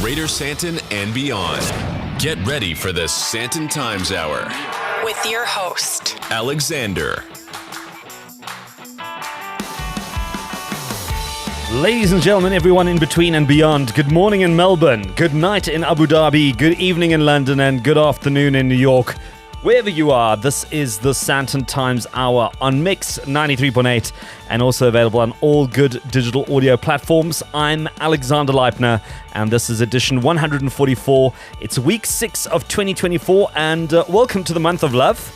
Greater Sandton and beyond. Get ready for the Sandton Times Hour with your host, Alexander. Ladies and gentlemen, everyone in between and beyond, good morning in Melbourne, good night in Abu Dhabi, good evening in London, and good afternoon in New York. Wherever you are, this is the Sandton Times Hour on Mix 93.8 and also available on all good digital audio platforms. I'm Alexander Leipner and this is edition 144. It's week 6 of 2024 and welcome to the month of love.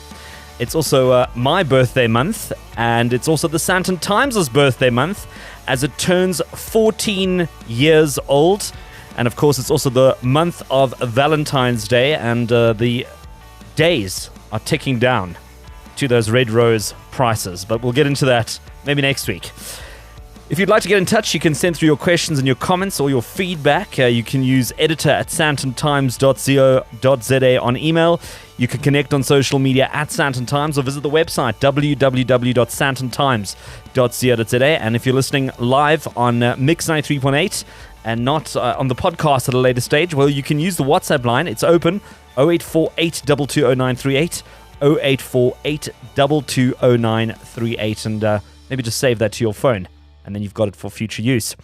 It's also my birthday month and it's also the Sandton Times' birthday month as it turns 14 years old. And of course, it's also the month of Valentine's Day and the days are ticking down to those red rose prices, but we'll get into that maybe next week. If you'd like to get in touch, you can send through your questions and your comments or your feedback. You can use editor@sandtontimes.co.za on email. You can connect on social media @Sandton Times or visit the website www.sandtontimes.co.za. And if you're listening live on Mix 93.8 and not on the podcast at a later stage, well, you can use the WhatsApp line. It's open, 0848 220938, 0848 220938, and maybe just save that to your phone, and then you've got it for future use.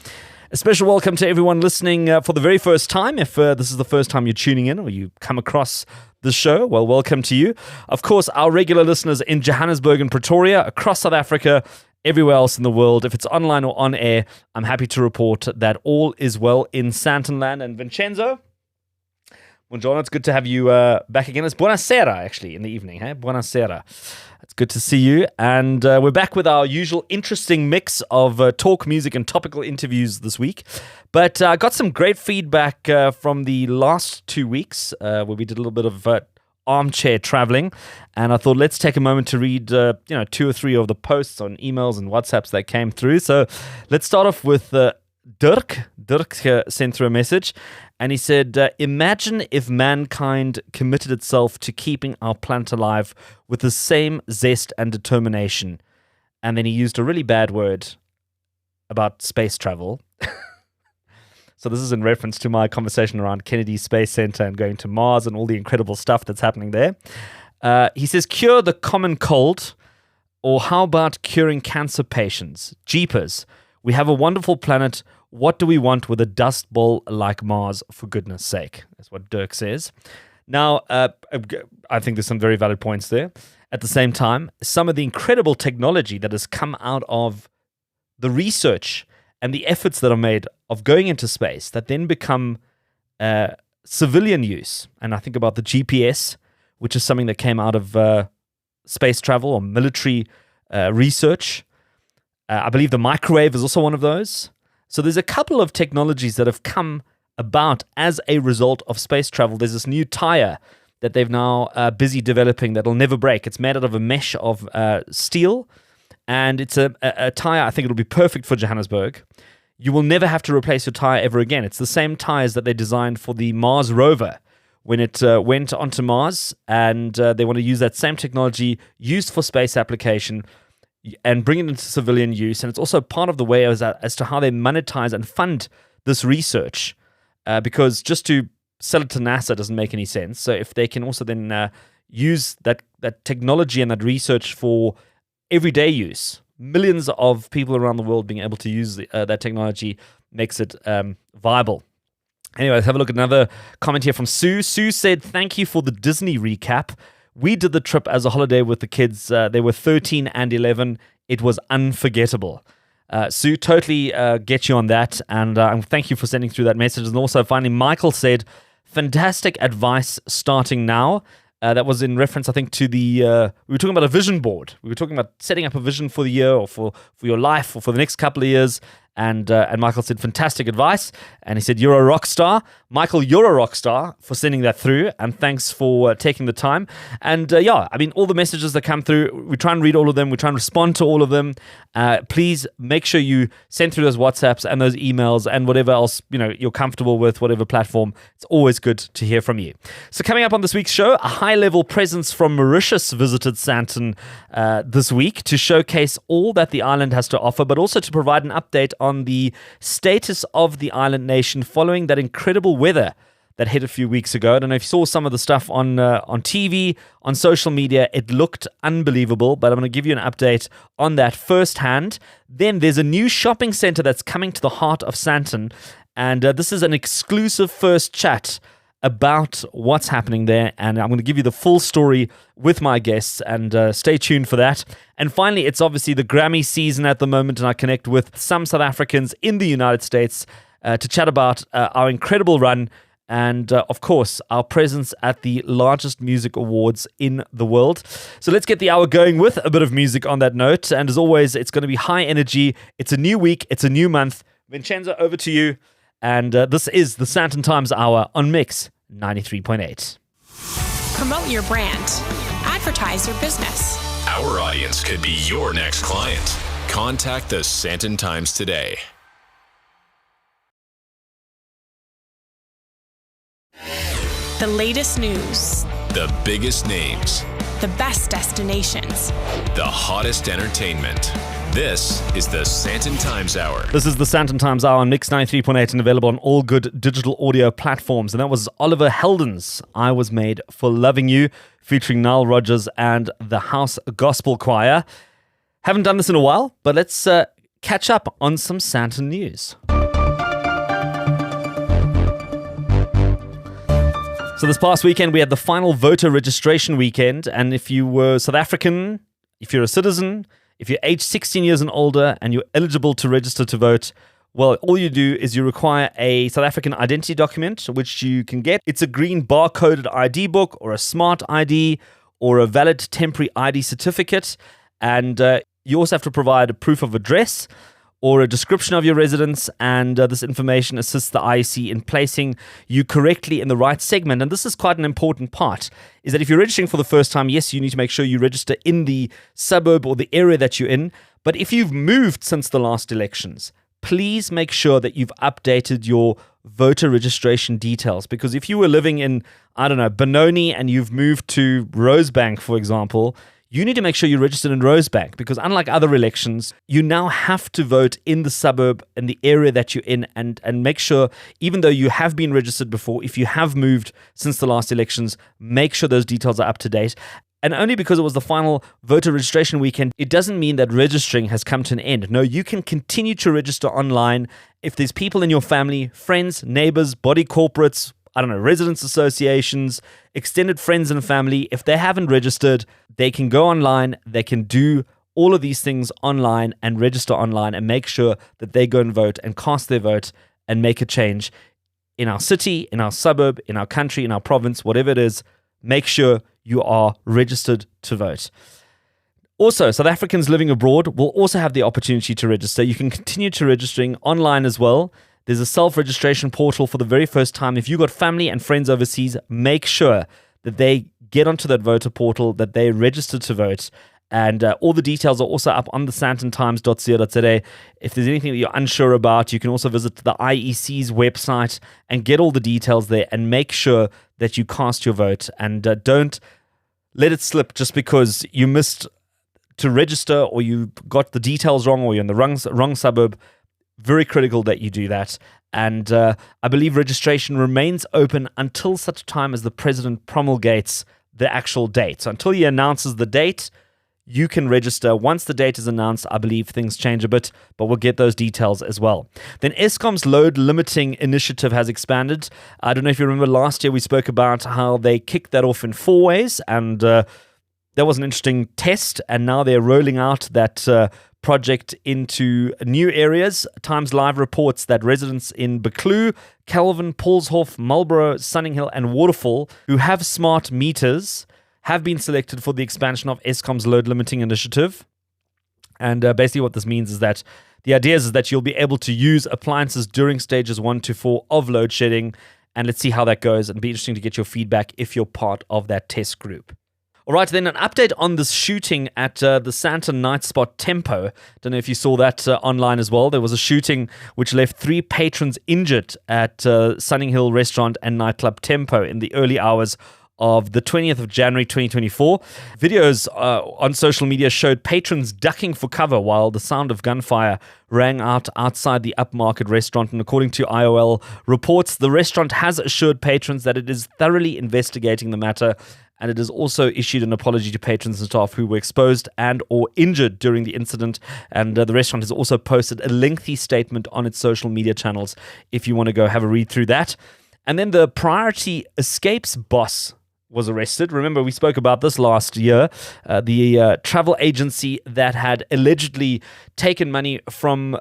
A special welcome to everyone listening for the very first time. If this is the first time you're tuning in or you come across the show, well, welcome to you. Of course, our regular listeners in Johannesburg and Pretoria, across South Africa, everywhere else in the world. If it's online or on air, I'm happy to report that all is well in Santonland. And Vincenzo, buongiorno, it's good to have you back again. It's buonasera, actually, in the evening. Hey? Buonasera. It's good to see you. And we're back with our usual interesting mix of talk, music, and topical interviews this week. But I got some great feedback from the last 2 weeks where we did a little bit of armchair traveling. And I thought, let's take a moment to read 2 or 3 of the posts on emails and WhatsApps that came through. So let's start off with Dirk. Dirk sent through a message. And he said, imagine if mankind committed itself to keeping our planet alive with the same zest and determination. And then he used a really bad word about space travel. So this is in reference to my conversation around Kennedy Space Center and going to Mars and all the incredible stuff that's happening there. He says, cure the common cold, or how about curing cancer patients? Jeepers, we have a wonderful planet. What do we want with a dust bowl like Mars, for goodness sake? That's what Dirk says. Now, I think there's some very valid points there. At the same time, some of the incredible technology that has come out of the research and the efforts that are made of going into space that then become civilian use. And I think about the GPS, which is something that came out of space travel or military research. I believe the microwave is also one of those. So there's a couple of technologies that have come about as a result of space travel. There's this new tire that they've now busy developing that'll never break. It's made out of a mesh of steel, and it's a tire. I think it'll be perfect for Johannesburg. You will never have to replace your tire ever again. It's the same tires that they designed for the Mars rover when it went onto Mars, and they want to use that same technology used for space application and bring it into civilian use. And it's also part of the way as to how they monetize and fund this research, because just to sell it to NASA doesn't make any sense. So if they can also then use that technology and that research for everyday use, millions of people around the world being able to use that technology makes it viable. Anyway, let's have a look at another comment here from Sue. Sue said, thank you for the Disney recap. We did the trip as a holiday with the kids. They were 13 and 11. It was unforgettable. Sue, totally get you on that. And thank you for sending through that message. And also, finally, Michael said, fantastic advice starting now. That was in reference, I think, to we were talking about a vision board. We were talking about setting up a vision for the year or for your life or for the next couple of years. And Michael said, fantastic advice. And he said, you're a rock star. Michael, you're a rock star for sending that through. And thanks for taking the time. And all the messages that come through, we try and read all of them. We try and respond to all of them. Please make sure you send through those WhatsApps and those emails and whatever else you're comfortable with, whatever platform. It's always good to hear from you. So coming up on this week's show, a high-level presence from Mauritius visited Sandton this week to showcase all that the island has to offer, but also to provide an update on on the status of the island nation following that incredible weather that hit a few weeks ago. I don't know if you saw some of the stuff on TV, on social media. It looked unbelievable, but I'm going to give you an update on that firsthand. Then there's a new shopping center that's coming to the heart of Sandton, and this is an exclusive first chat about what's happening there, and I'm going to give you the full story with my guests, and stay tuned for that. And finally, it's obviously the Grammy season at the moment, and I connect with some South Africans in the United States to chat about our incredible run and, of course, our presence at the largest music awards in the world. So let's get the hour going with a bit of music on that note. And as always, it's going to be high energy. It's a new week. It's a new month. Vincenzo, over to you. And this is the Sandton Times Hour on Mix 93.8. Promote your brand. Advertise your business. Our audience could be your next client. Contact the Sandton Times today. The latest news. The biggest names. The best destinations. The hottest entertainment. This is the Sandton Times Hour. This is the Sandton Times Hour on Mix 93.8 and available on all good digital audio platforms. And that was Oliver Heldens' I Was Made for Loving You, featuring Nile Rodgers and the House Gospel Choir. Haven't done this in a while, but let's catch up on some Sandton news. So this past weekend, we had the final voter registration weekend. And if you were South African, if you're a citizen, if you're aged 16 years and older and you're eligible to register to vote, well, all you do is you require a South African identity document, which you can get. It's a green barcoded ID book or a smart ID or a valid temporary ID certificate. And you also have to provide a proof of address or a description of your residence, and this information assists the IEC in placing you correctly in the right segment. And this is quite an important part, is that if you're registering for the first time, yes, you need to make sure you register in the suburb or the area that you're in. But if you've moved since the last elections, please make sure that you've updated your voter registration details. Because if you were living in, I don't know, Benoni and you've moved to Rosebank, for example, you need to make sure you're registered in Rosebank, because unlike other elections, you now have to vote in the suburb and the area that you're in, and make sure, even though you have been registered before, if you have moved since the last elections, make sure those details are up to date. And only because it was the final voter registration weekend, it doesn't mean that registering has come to an end. No, you can continue to register online. If there's people in your family, friends, neighbors, body corporates, I don't know, residents associations, extended friends and family, if they haven't registered, they can go online, they can do all of these things online and register online and make sure that they go and vote and cast their vote and make a change in our city, in our suburb, in our country, in our province, whatever it is. Make sure you are registered to vote. Also, South Africans living abroad will also have the opportunity to register. You can continue to registering online as well. There's a self-registration portal for the very first time. If you've got family and friends overseas, make sure that they get onto that voter portal, that they register to vote. And all the details are also up on the sandtontimes.co.za. If there's anything that you're unsure about, you can also visit the IEC's website and get all the details there and make sure that you cast your vote. And don't let it slip just because you missed to register or you got the details wrong or you're in the wrong suburb. Very critical that you do that. And I believe registration remains open until such time as the president promulgates the actual date. So until he announces the date, you can register. Once the date is announced, I believe things change a bit, but we'll get those details as well. Then Eskom's load limiting initiative has expanded. I don't know if you remember last year we spoke about how they kicked that off in 4 ways, and that was an interesting test, and now they're rolling out that project into new areas. Times Live reports that residents in Buccleuch, Kelvin, Paulshof, Marlborough, Sunninghill and Waterfall who have smart meters have been selected for the expansion of Eskom's load limiting initiative. And basically what this means is that the idea is that you'll be able to use appliances during stages 1 to 4 of load shedding. And let's see how that goes. It'll be interesting to get your feedback if you're part of that test group. All right, then an update on this shooting at the Sandton night spot Tempo. Don't know if you saw that online as well. There was a shooting which left 3 patrons injured at Sunninghill restaurant and nightclub Tempo in the early hours of the 20th of January 2024. Videos on social media showed patrons ducking for cover while the sound of gunfire rang out outside the upmarket restaurant. And according to IOL reports, the restaurant has assured patrons that it is thoroughly investigating the matter, and it has also issued an apology to patrons and staff who were exposed and or injured during the incident. And the restaurant has also posted a lengthy statement on its social media channels if you want to go have a read through that. And then the Priority Escapes boss was arrested. Remember, we spoke about this last year. The travel agency that had allegedly taken money from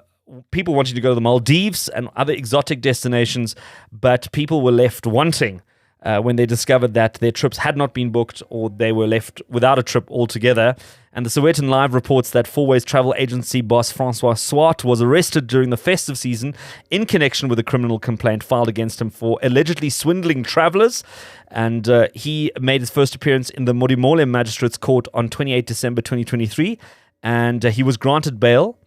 people wanting to go to the Maldives and other exotic destinations, but people were left wanting when they discovered that their trips had not been booked or they were left without a trip altogether. And the Sowetan Live reports that Fourways travel agency boss Francois Swart was arrested during the festive season in connection with a criminal complaint filed against him for allegedly swindling travelers. And he made his first appearance in the Modimolle Magistrates Court on 28 December 2023. And he was granted bail,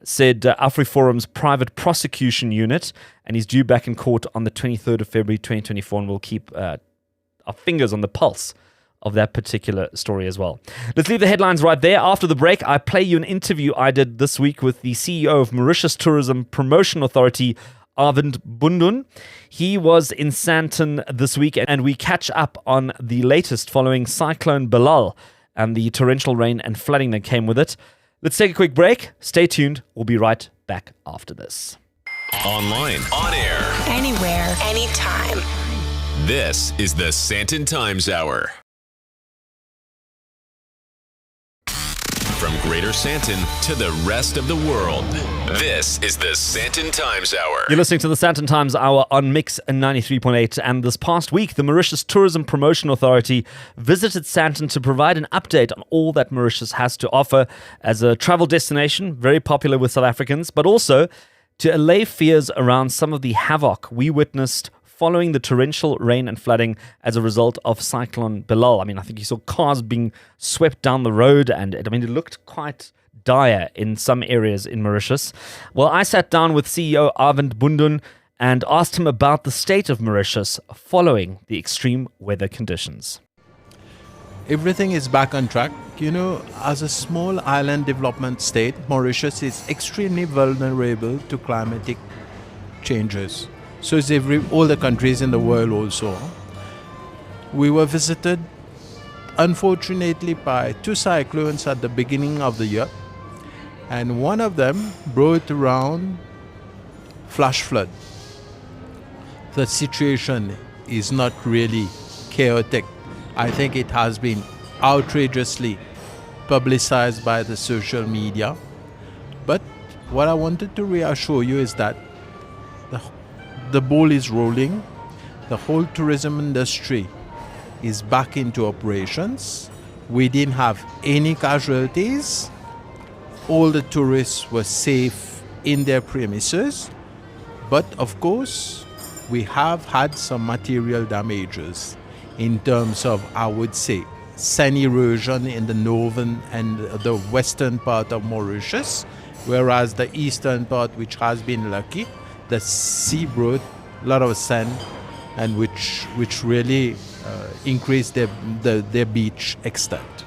said AfriForum's private prosecution unit, and he's due back in court on the 23rd of February 2024, and we'll keep our fingers on the pulse of that particular story as well. Let's leave the headlines right there. After the break, I play you an interview I did this week with the CEO of Mauritius Tourism Promotion Authority, Arvind Bundhun. He was in Sandton this week, and we catch up on the latest following Cyclone Belal and the torrential rain and flooding that came with it. Let's take a quick break. Stay tuned. We'll be right back after this. Online, on air, Anywhere, anytime. this is the Sandton Times Hour. From Greater Sandton to the rest of the world, this is the Sandton Times Hour. You're listening to the Sandton Times Hour on Mix 93.8, and this past week, the Mauritius Tourism Promotion Authority visited Sandton to provide an update on all that Mauritius has to offer as a travel destination, very popular with South Africans, but also to allay fears around some of the havoc we witnessed following the torrential rain and flooding as a result of Cyclone Belal. I mean, I think you saw cars being swept down the road, and it looked quite dire in some areas in Mauritius. Well, I sat down with CEO Arvind Bundhun and asked him about the state of Mauritius following the extreme weather conditions. Everything is back on track. You know, as a small island development state, Mauritius is extremely vulnerable to climatic changes. So is all the countries in the world also. We were visited, unfortunately, by two cyclones at the beginning of the year. And one of them brought around flash flood. The situation is not really chaotic. I think it has been outrageously publicized by the social media. But what I wanted to reassure you is that the ball is rolling. The whole tourism industry is back into operations. We didn't have any casualties. All the tourists were safe in their premises. But of course, we have had some material damages in terms of, I would say, sand erosion in the northern and the western part of Mauritius, whereas the eastern part, which has been lucky, the sea brought a lot of sand, and which really increased their beach extent.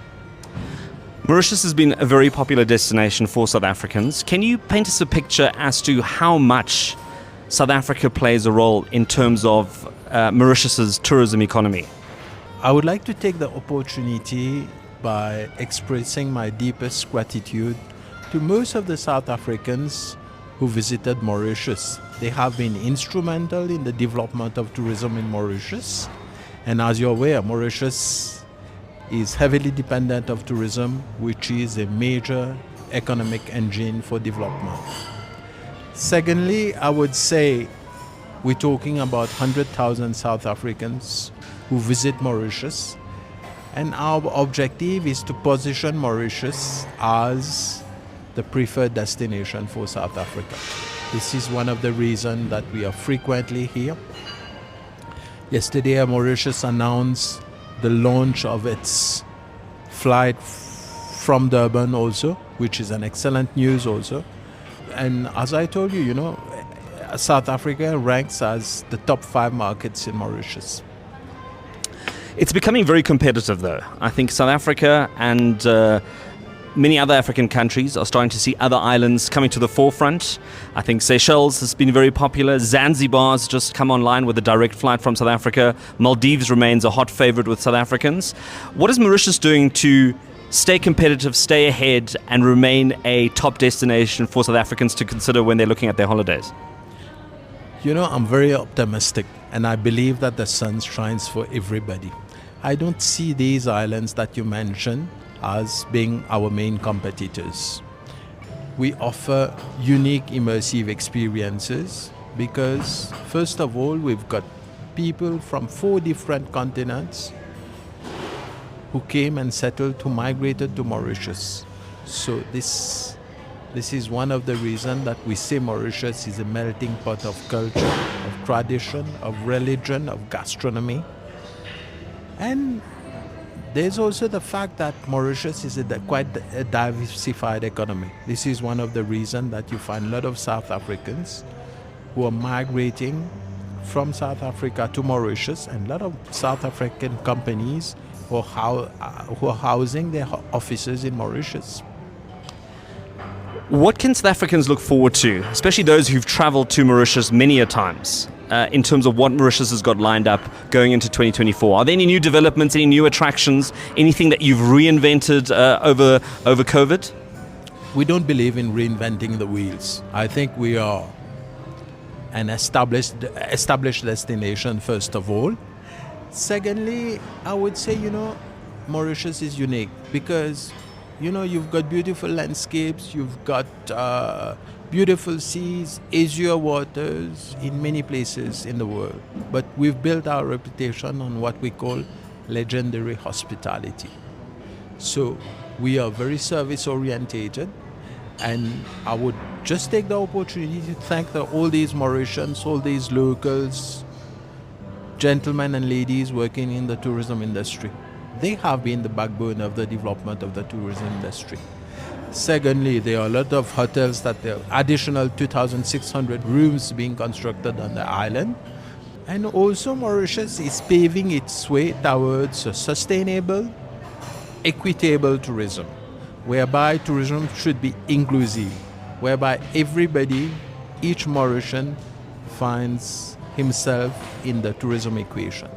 Mauritius has been a very popular destination for South Africans. Can you paint us a picture as to how much South Africa plays a role in terms of Mauritius's tourism economy? I would like to take the opportunity by expressing my deepest gratitude to most of the South Africans who visited Mauritius. They have been instrumental in the development of tourism in Mauritius. And as you're aware, Mauritius is heavily dependent of tourism, which is a major economic engine for development. Secondly, I would say we're talking about 100,000 South Africans who visit Mauritius. And our objective is to position Mauritius as the preferred destination for South Africa. This is one of the reasons that we are frequently here. Yesterday, Mauritius announced the launch of its flight from Durban also, which is an excellent news also. And as I told you, South Africa ranks as the top 5 markets in Mauritius. It's becoming very competitive, though. I think South Africa and many other African countries are starting to see other islands coming to the forefront. I think Seychelles has been very popular. Zanzibar's just come online with a direct flight from South Africa. Maldives remains a hot favorite with South Africans. What is Mauritius doing to stay competitive, stay ahead, and remain a top destination for South Africans to consider when they're looking at their holidays? I'm very optimistic, and I believe that the sun shines for everybody. I don't see these islands that you mentioned as being our main competitors. We offer unique immersive experiences because, first of all, we've got people from 4 different continents who came and settled, who migrated to Mauritius. So this is one of the reasons that we say Mauritius is a melting pot of culture, of tradition, of religion, of gastronomy. And there's also the fact that Mauritius is quite a diversified economy. This is one of the reasons that you find a lot of South Africans who are migrating from South Africa to Mauritius, and a lot of South African companies who are housing their offices in Mauritius. What can South Africans look forward to, especially those who've traveled to Mauritius many a times, in terms of what Mauritius has got lined up going into 2024? Are there any new developments, any new attractions, anything that you've reinvented over COVID? We don't believe in reinventing the wheels. I think we are an established destination, first of all. Secondly, I would say, Mauritius is unique because you've got beautiful landscapes, you've got beautiful seas, azure waters in many places in the world. But we've built our reputation on what we call legendary hospitality. So we are very service orientated, and I would just take the opportunity to thank all these Mauritians, all these locals, gentlemen and ladies working in the tourism industry. They have been the backbone of the development of the tourism industry. Secondly, there are a lot of hotels that there are additional 2,600 rooms being constructed on the island. And also Mauritius is paving its way towards a sustainable, equitable tourism, whereby tourism should be inclusive, whereby everybody, each Mauritian, finds himself in the tourism equation.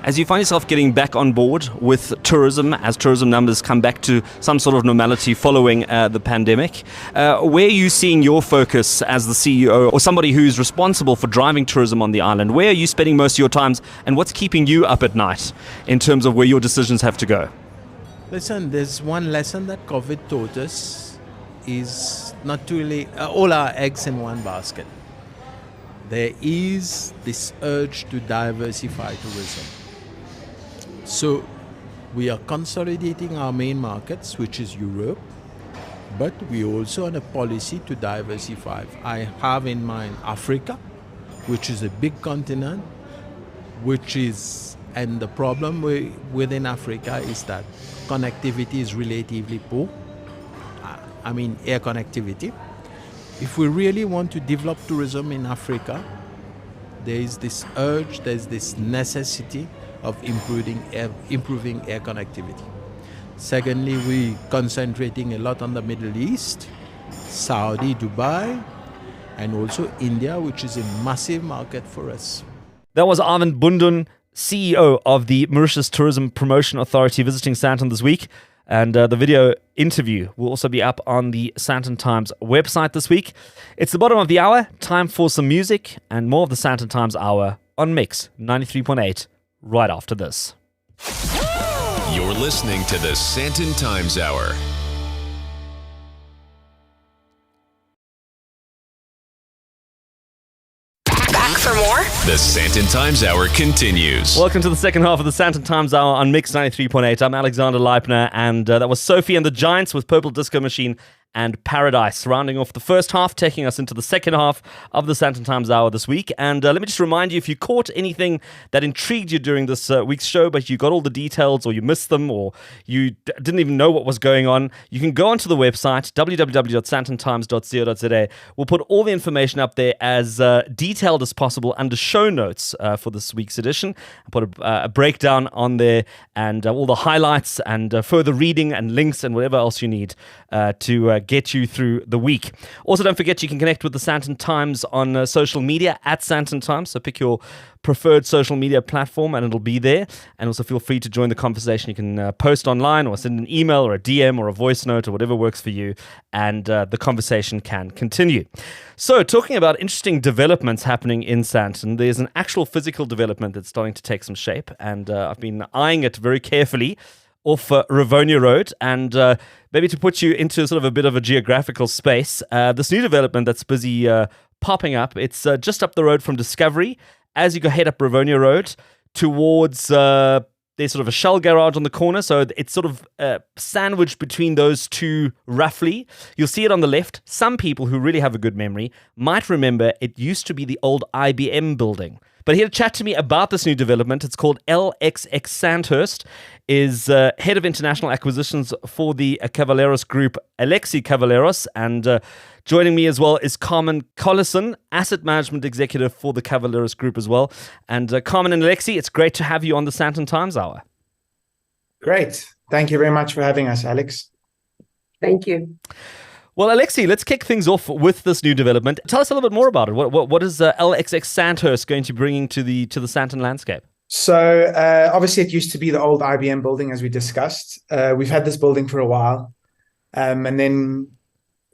As you find yourself getting back on board with tourism, as tourism numbers come back to some sort of normality following the pandemic, where are you seeing your focus as the CEO or somebody who's responsible for driving tourism on the island? Where are you spending most of your times, and what's keeping you up at night in terms of where your decisions have to go? Listen, there's one lesson that COVID taught us is not to lay all our eggs in one basket. There is this urge to diversify tourism. So we are consolidating our main markets, which is Europe, but we also on a policy to diversify. I have in mind Africa, which is a big continent, and the problem within Africa is that connectivity is relatively poor. Air connectivity. If we really want to develop tourism in Africa, there is this urge, there's this necessity of improving air connectivity. Secondly, we're concentrating a lot on the Middle East, Saudi, Dubai, and also India, which is a massive market for us. That was Arvind Bundhun, CEO of the Mauritius Tourism Promotion Authority, visiting Sandton this week. And the video interview will also be up on the Sandton Times website this week. It's the bottom of the hour. Time for some music and more of the Sandton Times Hour on Mix 93.8 right after this. You're listening to the Sandton Times Hour. Back for more? The Sandton Times Hour continues. Welcome to the second half of the Sandton Times Hour on Mix 93.8. I'm Alexander Leipner, and that was Sophie and the Giants with Purple Disco Machine and Paradise, rounding off the first half, taking us into the second half of the Sandton Times Hour this week. And let me just remind you, if you caught anything that intrigued you during this week's show, but you got all the details or you missed them or you didn't even know what was going on, you can go onto the website, www.sandtontimes.co.za. We'll put all the information up there as detailed as possible under show notes for this week's edition. I'll put a breakdown on there and all the highlights and further reading and links and whatever else you need to get you through the week. Also, don't forget you can connect with the Sandton Times on social media at Sandton Times. So pick your preferred social media platform and it'll be there. And also feel free to join the conversation. You can post online or send an email or a DM or a voice note or whatever works for you, and the conversation can continue. So, talking about interesting developments happening in Sandton, there's an actual physical development that's starting to take some shape, and I've been eyeing it very carefully off Rivonia Road. And maybe to put you into sort of a bit of a geographical space, this new development that's busy popping up, it's just up the road from Discovery. As you go head up Rivonia Road towards there's sort of a shell garage on the corner, so it's sort of sandwiched between those two roughly. You'll see it on the left. Some people who really have a good memory might remember it used to be the old IBM building. But here to chat to me about this new development, it's called LXX Sandhurst, is head of international acquisitions for the Cavaleros Group, Alexi Cavaleros, and joining me as well is Carmen, Collison, asset management executive for the Cavaleros Group as well. And Carmen and Alexi, it's great to have you on the Sandton Times Hour. Great. Thank you very much for having us, Alex. Thank you. Well, Alexi, let's kick things off with this new development. Tell us a little bit more about it. What is LXX Sandhurst going to be bringing to the Sandton landscape? So obviously it used to be the old IBM building, as we discussed. We've had this building for a while. And then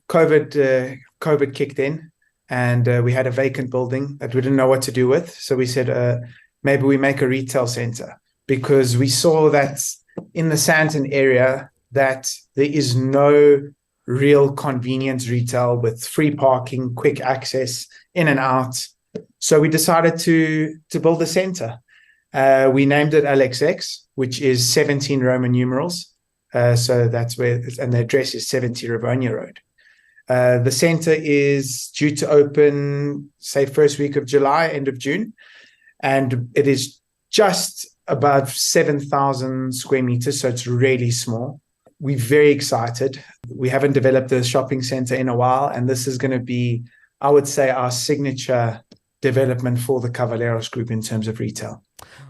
COVID kicked in and we had a vacant building that we didn't know what to do with. So we said, maybe we make a retail center, because we saw that in the Sandton area that there is no real convenience retail with free parking, quick access in and out. So we decided to build a center. We named it LXX, which is 17 Roman numerals. So that's where, and the address is 70 Rivonia Road. The center is due to open, say, first week of July, end of June. And it is just above 7,000 square meters. So it's really small. We're very excited. We haven't developed a shopping center in a while, and this is going to be, I would say, our signature development for the Cavaleros Group in terms of retail.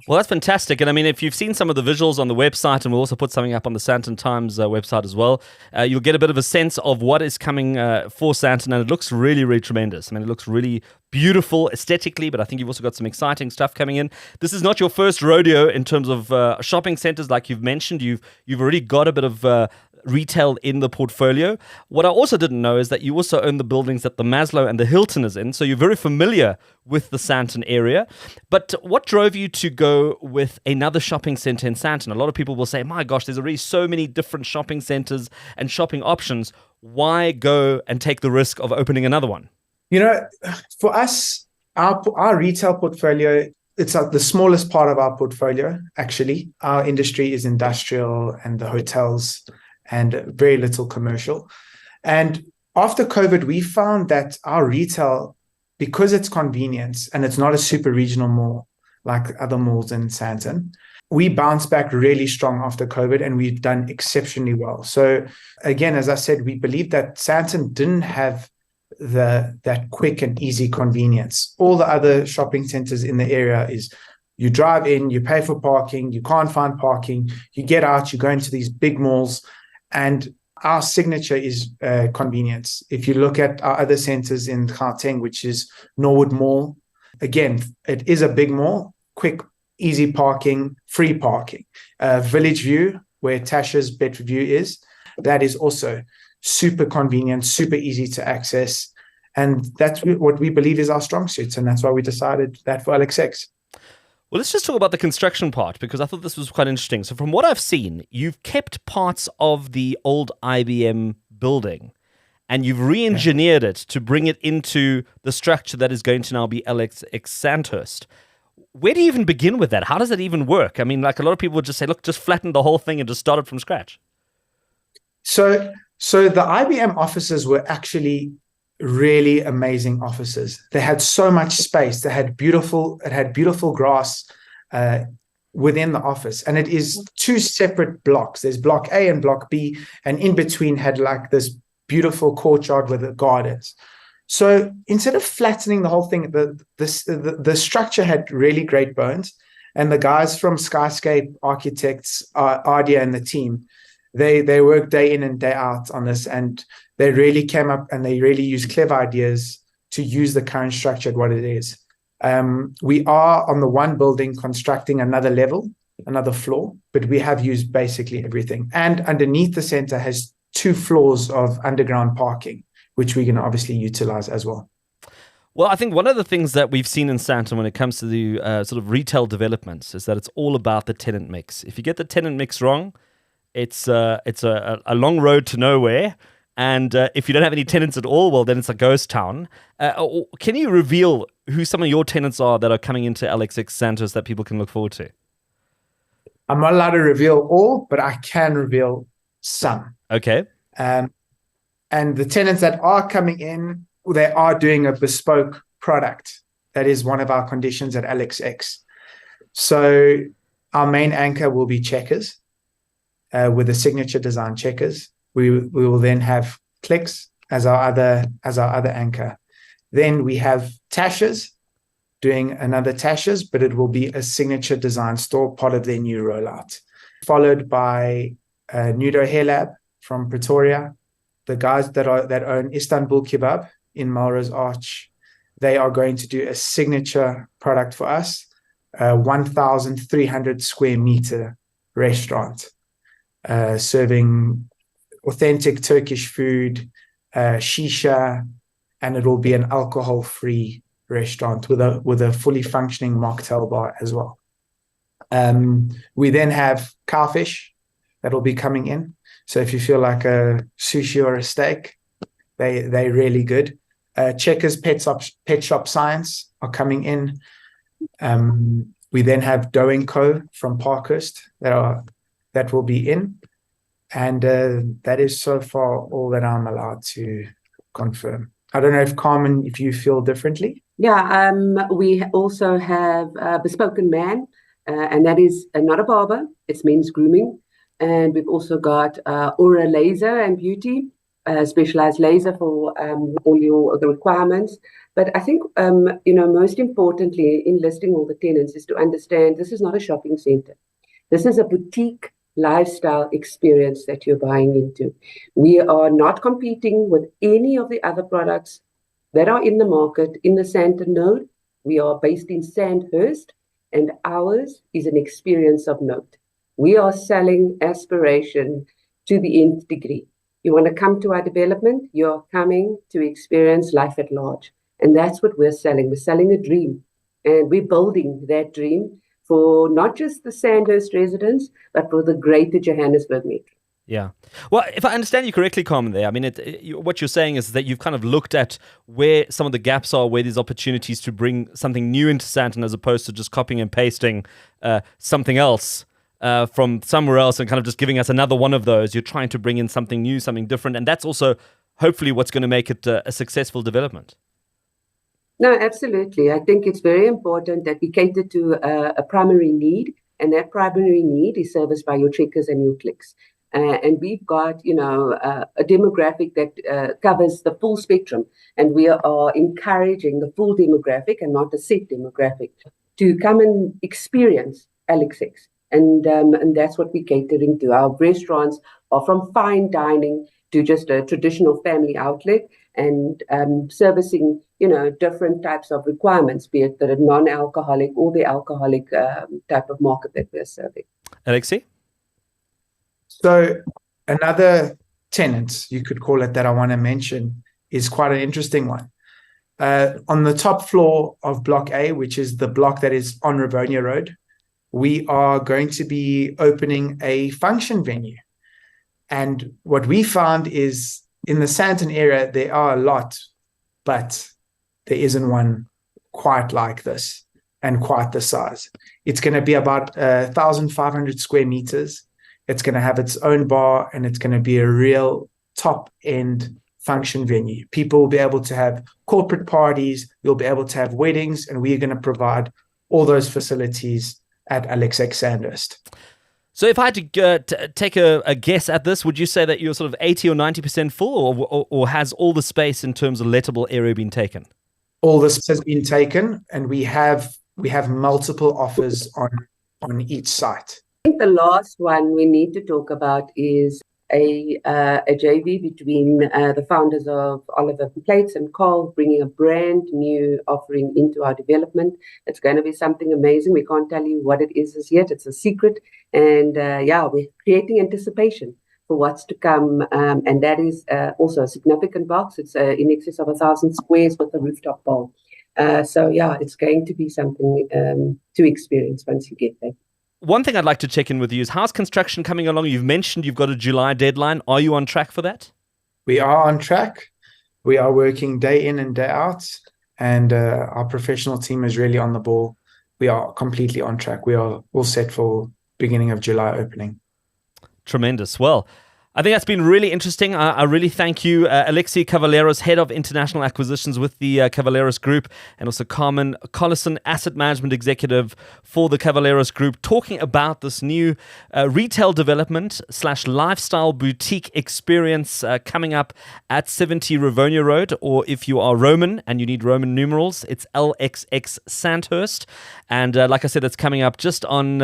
Well, that's fantastic. And I mean, if you've seen some of the visuals on the website, and we'll also put something up on the Sandton Times website as well, you'll get a bit of a sense of what is coming for Sandton, and it looks really, really tremendous. I mean, it looks really beautiful aesthetically, but I think you've also got some exciting stuff coming in. This is not your first rodeo in terms of shopping centers, like you've mentioned. You've already got a bit of retail in the portfolio. What I also didn't know is that you also own the buildings that the Maslow and the Hilton is in, so you're very familiar with the Sandton area. But what drove you to go with another shopping center in Sandton? A lot of people will say, my gosh, there's already so many different shopping centers and shopping options. Why go and take the risk of opening another one? You know, for us, our retail portfolio, it's the smallest part of our portfolio, actually. Our industry is industrial and the hotels, and very little commercial. And after COVID, we found that our retail, because it's convenience and it's not a super regional mall like other malls in Sandton, we bounced back really strong after COVID, and we've done exceptionally well. So again, as I said, we believe that Sandton didn't have that quick and easy convenience. All the other shopping centers in the area is you drive in, you pay for parking, you can't find parking, you get out, you go into these big malls. And our signature is convenience. If you look at our other centers in Gauteng, which is Norwood Mall, again, it is a big mall, quick, easy parking, free parking. Village View, where Tasha's Bedford View is, that is also super convenient, super easy to access. And that's what we believe is our strong suits. And that's why we decided that for LXX. Well, let's just talk about the construction part, because I thought this was quite interesting. So from what I've seen, you've kept parts of the old IBM building and you've re-engineered it to bring it into the structure that is going to now be LXX Sandhurst. Where do you even begin with that? How does that even work? I mean, like, a lot of people would just say, look, just flatten the whole thing and just start it from scratch. So So the IBM offices were actually really amazing offices. They had so much space. It had beautiful grass within the office. And it is two separate blocks. There's block A and block B, and in between had like this beautiful courtyard with the gardens. So instead of flattening the whole thing, the structure had really great bones. And the guys from Skyscape Architects, Ardia and the team, they worked day in and day out on this, and they really came up and they really used clever ideas to use the current structure at what it is. We are on the one building constructing another level, another floor, but we have used basically everything. And underneath the center has 2 floors of underground parking, which we can obviously utilize as well. Well, I think one of the things that we've seen in Sandton when it comes to the sort of retail developments is that it's all about the tenant mix. If you get the tenant mix wrong, it's a long road to nowhere. And if you don't have any tenants at all, well, then it's a ghost town. Can you reveal who some of your tenants are that are coming into LXX Sandhurst that people can look forward to? I'm not allowed to reveal all, but I can reveal some. Okay. And the tenants that are coming in, they are doing a bespoke product. That is one of our conditions at LXX. So our main anchor will be Checkers, with a signature design Checkers. We will then have Clicks as our other anchor. Then we have Tasha's doing another Tasha's, but it will be a signature design store, part of their new rollout. Followed by Nudo Hair Lab from Pretoria, the guys that own Istanbul Kebab in Melrose Arch. They are going to do a signature product for us, a 1,300 square meter restaurant, serving authentic Turkish food, shisha, and it will be an alcohol-free restaurant with a fully functioning mocktail bar as well. We then have Cowfish that will be coming in. So if you feel like a sushi or a steak, they're really good. Checkers Pet Shop Science are coming in. We then have Doe & Co from Parkhurst that will be in. And that is so far all that I'm allowed to confirm. I don't know if Carmen, if you feel differently. Yeah, we also have Bespoken Man, and that is not a barber, it's men's grooming. And we've also got Aura Laser and Beauty, specialized laser for all the requirements. But I think, most importantly in listing all the tenants is to understand this is not a shopping center. This is a boutique lifestyle experience that you're buying into. We are not competing with any of the other products that are in the market in the Sandton node. We are based in Sandhurst, and ours is an experience of note. We are selling aspiration to the nth degree. You want to come to our development, you're coming to experience life at large. And that's what we're selling. We're selling a dream, and we're building that dream for not just the Sandhurst residents, but for the greater Johannesburg metro. Yeah. Well, if I understand you correctly, Carmen, there, I mean, what you're saying is that you've kind of looked at where some of the gaps are, where there's opportunities to bring something new into Sandton as opposed to just copying and pasting something else from somewhere else and kind of just giving us another one of those. You're trying to bring in something new, something different, and that's also hopefully what's going to make it a successful development. No, absolutely. I think it's very important that we cater to a primary need, and that primary need is serviced by your Checkers and your Clicks. And we've got, a demographic that covers the full spectrum, and we are encouraging the full demographic and not a set demographic to come and experience LXX. And that's what we're catering to. Our restaurants are from fine dining to just a traditional family outlet, and servicing, different types of requirements, be it the non-alcoholic or the alcoholic type of market that we're serving. Alexi? So another tenant, you could call it, that I want to mention is quite an interesting one. On the top floor of Block A, which is the block that is on Rivonia Road, we are going to be opening a function venue. And what we found is in the Sandton area, there are a lot, but there isn't one quite like this and quite the size. It's going to be about 1,500 square meters. It's going to have its own bar, and it's going to be a real top-end function venue. People will be able to have corporate parties, you'll be able to have weddings, and we're going to provide all those facilities at LXX Sandhurst. So if I had to take a guess at this, would you say that you're sort of 80 or 90% full, or has all the space in terms of lettable area been taken? All this has been taken, and we have multiple offers on each site. I think the last one we need to talk about is a JV between the founders of Oliver Plates and Carl, bringing a brand new offering into our development. It's going to be something amazing. We can't tell you what it is as yet. It's a secret. And we're creating anticipation for what's to come. And that is also a significant box. It's in excess of 1,000 squares with a rooftop bar. It's going to be something to experience once you get there. One thing I'd like to check in with you is, how's construction coming along? You've mentioned you've got a July deadline. Are you on track for that? We are on track. We are working day in and day out, and our professional team is really on the ball. We are completely on track. We are all set for beginning of July opening. Tremendous. Well, I think that's been really interesting. I really thank you, Alexi Cavaleros, Head of International Acquisitions with the Cavaleros Group, and also Carmen, Collison, Asset Management Executive for the Cavaleros Group, talking about this new retail development / lifestyle boutique experience coming up at 70 Rivonia Road, or if you are Roman and you need Roman numerals, it's LXX Sandhurst. And like I said, it's coming up just on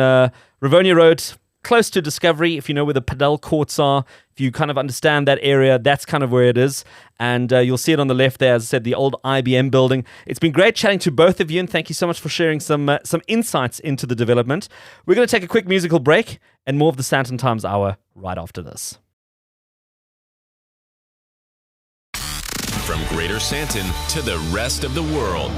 Rivonia Road, close to Discovery. If you know where the Padel courts are, if you kind of understand that area, that's kind of where it is. And you'll see it on the left there, as I said, the old IBM building. It's been great chatting to both of you, and thank you so much for sharing some insights into the development. We're going to take a quick musical break and more of the Sandton Times Hour right after this. From Greater Sandton to the rest of the world,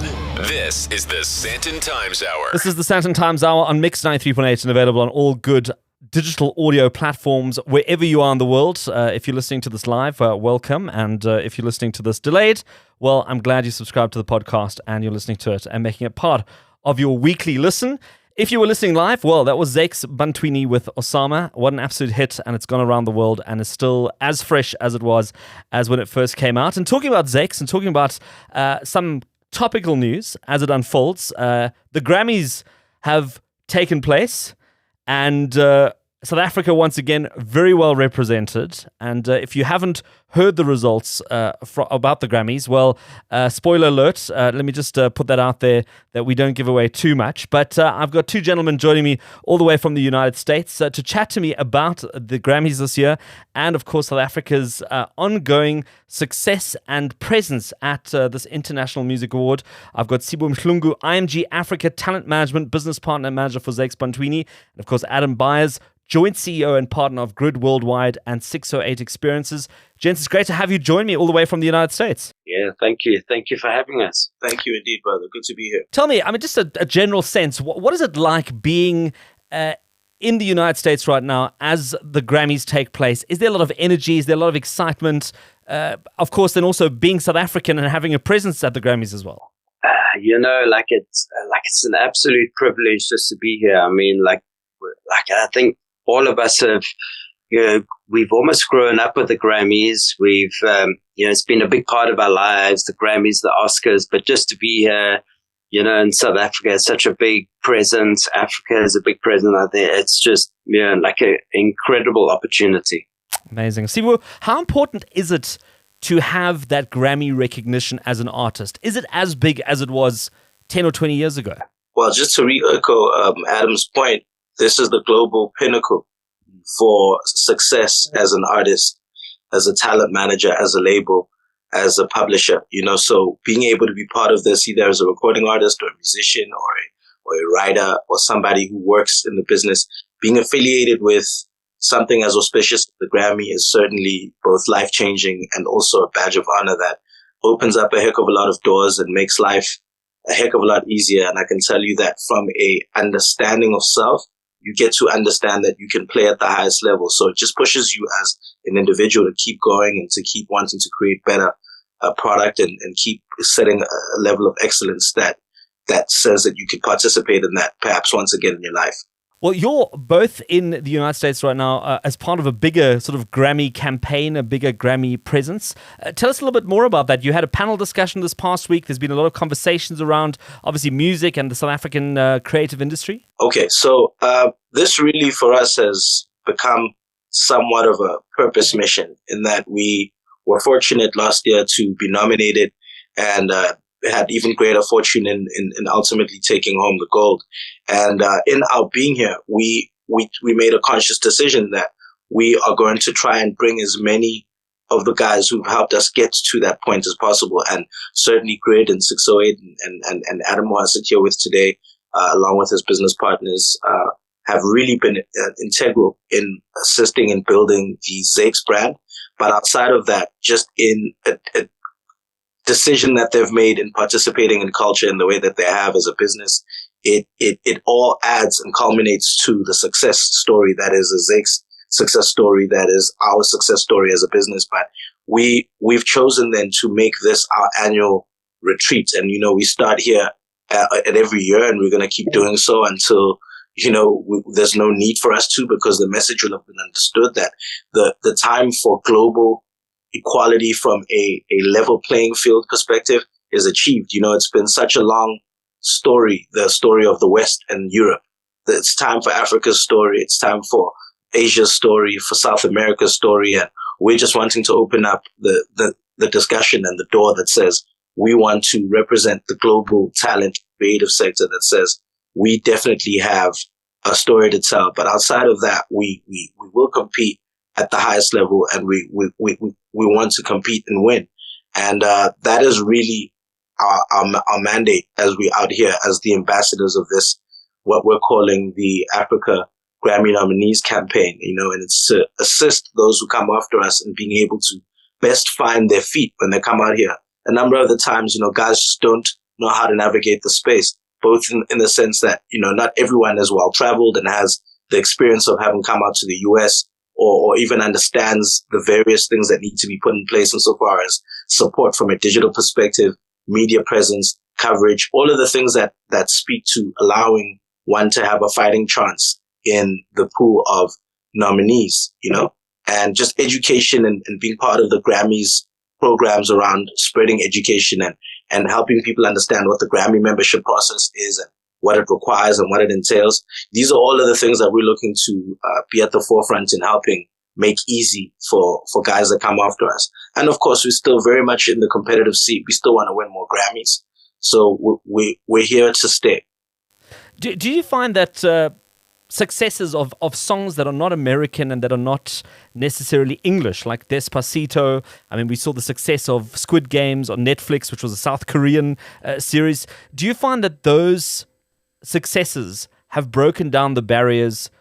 this is the Sandton Times Hour. This is the Sandton Times Hour on Mix 93.8 and available on all good digital audio platforms wherever you are in the world. If you're listening to this live, welcome. And if you're listening to this delayed, well, I'm glad you subscribed to the podcast and you're listening to it and making it part of your weekly listen. If you were listening live, well, that was Zakes Bantwini with Osama. What an absolute hit, and it's gone around the world and is still as fresh as it was as when it first came out. And talking about Zakes and talking about some topical news as it unfolds, the Grammys have taken place, and South Africa, once again, very well represented. And if you haven't heard the results about the Grammys, well, spoiler alert, let me just put that out there that we don't give away too much. But I've got two gentlemen joining me all the way from the United States to chat to me about the Grammys this year and, of course, South Africa's ongoing success and presence at this International Music Award. I've got Sibu Mhlungu, IMG Africa Talent Management Business Partner and Manager for Zakes Bantwini, and, of course, Adam Byars, Joint CEO and partner of Grid Worldwide and 608 Experiences. Gents, it's great to have you join me all the way from the United States. Yeah, thank you. Thank you for having us. Thank you indeed, brother. Good to be here. Tell me, I mean, just a general sense, what is it like being in the United States right now as the Grammys take place? Is there a lot of energy? Is there a lot of excitement? Of course, then also being South African and having a presence at the Grammys as well. It's an absolute privilege just to be here. I mean, I think all of us have, we've almost grown up with the Grammys. We've, it's been a big part of our lives, the Grammys, the Oscars, but just to be here, in South Africa, it's such a big presence. Africa is a big presence out there. It's just, like an incredible opportunity. Amazing. Sibu, how important is it to have that Grammy recognition as an artist? Is it as big as it was 10 or 20 years ago? Well, just to re-echo Adam's point, this is the global pinnacle for success as an artist, as a talent manager, as a label, as a publisher, so being able to be part of this, either as a recording artist or a musician or a writer or somebody who works in the business, being affiliated with something as auspicious as the Grammy is certainly both life-changing and also a badge of honor that opens up a heck of a lot of doors and makes life a heck of a lot easier. And I can tell you that from a understanding of self, you get to understand that you can play at the highest level. So it just pushes you as an individual to keep going and to keep wanting to create better product and keep setting a level of excellence that says that you can participate in that perhaps once again in your life. Well, you're both in the United States right now as part of a bigger sort of Grammy campaign, a bigger Grammy presence. Tell us a little bit more about that. You had a panel discussion this past week. There's been a lot of conversations around, obviously, music and the South African creative industry. Okay, so this really for us has become somewhat of a purpose mission in that we were fortunate last year to be nominated and had even greater fortune in ultimately taking home the gold. And in our being here, we made a conscious decision that we are going to try and bring as many of the guys who've helped us get to that point as possible. And certainly Grid and 608 and Adam, who I sit here with today, along with his business partners, have really been integral in assisting in building the Zakes brand. But outside of that, just in a decision that they've made in participating in culture in the way that they have as a business, it all adds and culminates to the success story that is a Zakes success story, that is our success story as a business. But we've chosen then to make this our annual retreat. And, we start here at every year, and we're going to keep doing so until, there's no need for us to, because the message will have been understood that the time for global equality from a level playing field perspective is achieved. It's been such a long story, the story of the West and Europe. It's time for Africa's story. It's time for Asia's story, for South America's story. And we're just wanting to open up the discussion and the door that says we want to represent the global talent creative sector that says we definitely have a story to tell. But outside of that, we will compete at the highest level, and we want to compete and win. And that is really our mandate as we out here as the ambassadors of this, what we're calling the Africa Grammy Nominees campaign, and it's to assist those who come after us in being able to best find their feet when they come out here. A number of the times, guys just don't know how to navigate the space, both in the sense that, not everyone is well traveled and has the experience of having come out to the US or even understands the various things that need to be put in place insofar as support from a digital perspective, media presence, coverage, all of the things that speak to allowing one to have a fighting chance in the pool of nominees, and just education and being part of the Grammys programs around spreading education and helping people understand what the Grammy membership process is and what it requires and what it entails. These are all of the things that we're looking to be at the forefront in helping make easy for guys that come after us. And of course, we're still very much in the competitive seat. We still want to win more Grammys. So we're here to stay. Do you find that successes of songs that are not American and that are not necessarily English, like Despacito, we saw the success of Squid Games on Netflix, which was a South Korean series. Do you find that those successes have broken down the barriers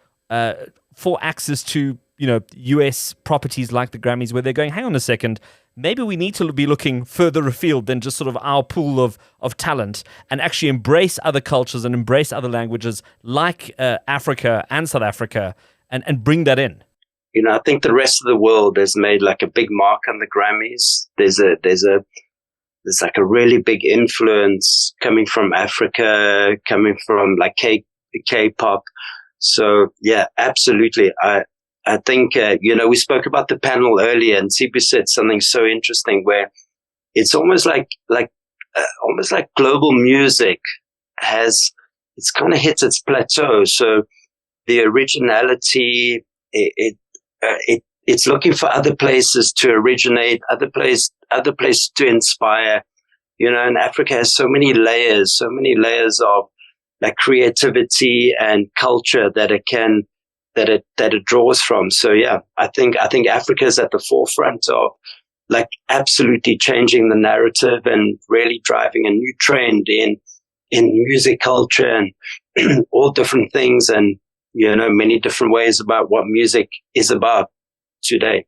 for access to, US properties like the Grammys, where they're going, hang on a second, maybe we need to be looking further afield than just sort of our pool of talent and actually embrace other cultures and embrace other languages like Africa and South Africa and bring that in? I think the rest of the world has made like a big mark on the Grammys. There's like a really big influence coming from Africa, coming from like K-pop. So yeah, absolutely. I think, we spoke about the panel earlier, and Sibu said something so interesting where it's almost like global music it's kind of hit its plateau. So the originality, it's looking for other places to originate, other places to inspire. And Africa has so many layers of like creativity and culture that it draws from. So yeah, I think Africa is at the forefront of like absolutely changing the narrative and really driving a new trend in music culture and all different things, and many different ways about what music is about today.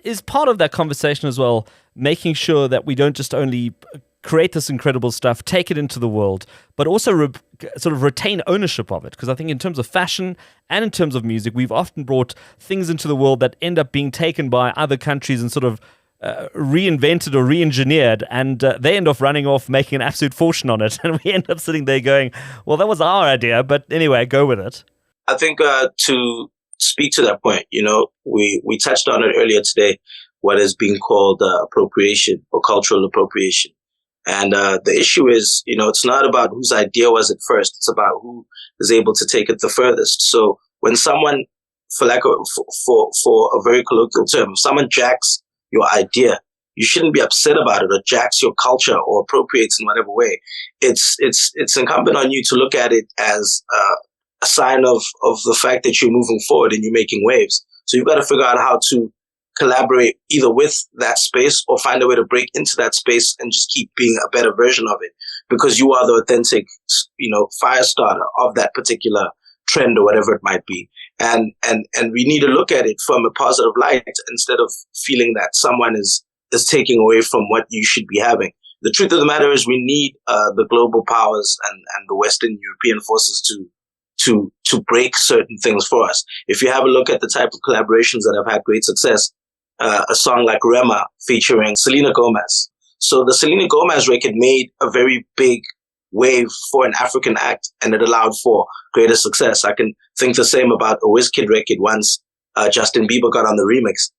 Is part of that conversation as well making sure that we don't just only create this incredible stuff, take it into the world, but also sort of retain ownership of it? Because I think in terms of fashion and in terms of music, we've often brought things into the world that end up being taken by other countries and sort of reinvented or re-engineered, and they end up running off making an absolute fortune on it, and we end up sitting there going, well, that was our idea, but anyway, go with it. I think to speak to that point, we touched on it earlier today, what is being called appropriation or cultural appropriation. And the issue is, it's not about whose idea was it first. It's about who is able to take it the furthest. So when someone, for a very colloquial term, if someone jacks your idea, you shouldn't be upset about it, or jacks your culture or appropriates in whatever way. It's incumbent on you to look at it as a sign of the fact that you're moving forward and you're making waves. So you've got to figure out how to collaborate either with that space or find a way to break into that space and just keep being a better version of it, because you are the authentic, fire starter of that particular trend or whatever it might be. And we need to look at it from a positive light instead of feeling that someone is taking away from what you should be having. The truth of the matter is we need the global powers and the Western European forces to break certain things for us. If you have a look at the type of collaborations that have had great success, a song like Rema featuring Selena Gomez. So the Selena Gomez record made a very big wave for an African act, and it allowed for greater success. I can think the same about a Wizkid record once Justin Bieber got on the remix.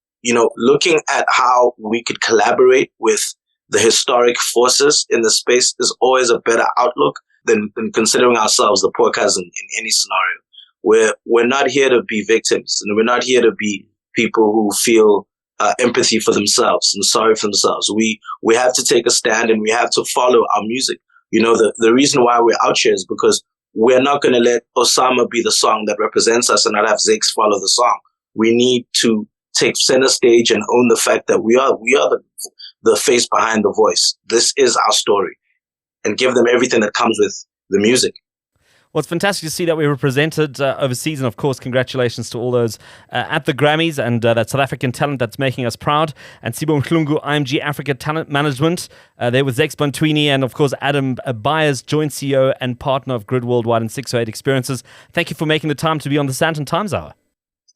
Looking at how we could collaborate with the historic forces in the space is always a better outlook than considering ourselves the poor cousin in any scenario. We're not here to be victims, and we're not here to be people who feel empathy for themselves and sorry for themselves. We have to take a stand, and we have to follow our music. The reason why we're out here is because we're not going to let Osama be the song that represents us and not have Zakes follow the song. We need to take center stage and own the fact that we are the face behind the voice. This is our story, and give them everything that comes with the music. Well, it's fantastic to see that we're represented overseas, and of course, congratulations to all those at the Grammys and that South African talent that's making us proud. And Sibu Mhlungu, IMG Africa Talent Management, there with Zakes Bantwini, and of course, Adam Byars, joint CEO and partner of Grid Worldwide and 608 Experiences. Thank you for making the time to be on the Sandton Times Hour.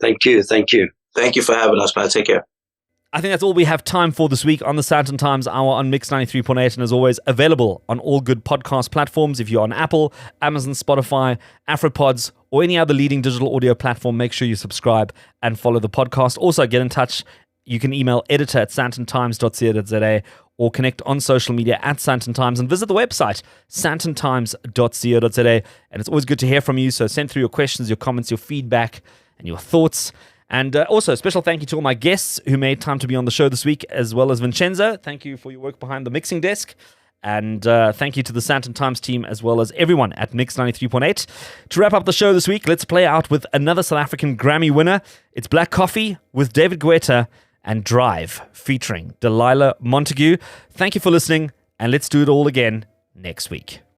Thank you. Thank you for having us, man. Take care. I think that's all we have time for this week on the Sandton Times Hour on Mix 93.8, and as always, available on all good podcast platforms. If you're on Apple, Amazon, Spotify, AfroPods, or any other leading digital audio platform, make sure you subscribe and follow the podcast. Also, get in touch. You can email editor@sandtontimes.co.za or connect on social media @Sandton Times, and visit the website, sandtontimes.co.za. And it's always good to hear from you, so send through your questions, your comments, your feedback, and your thoughts. And also, a special thank you to all my guests who made time to be on the show this week, as well as Vincenzo. Thank you for your work behind the mixing desk. And thank you to the Sandton Times team, as well as everyone at Mix 93.8. To wrap up the show this week, let's play out with another South African Grammy winner. It's Black Coffee with David Guetta and Drive, featuring Delilah Montague. Thank you for listening, and let's do it all again next week.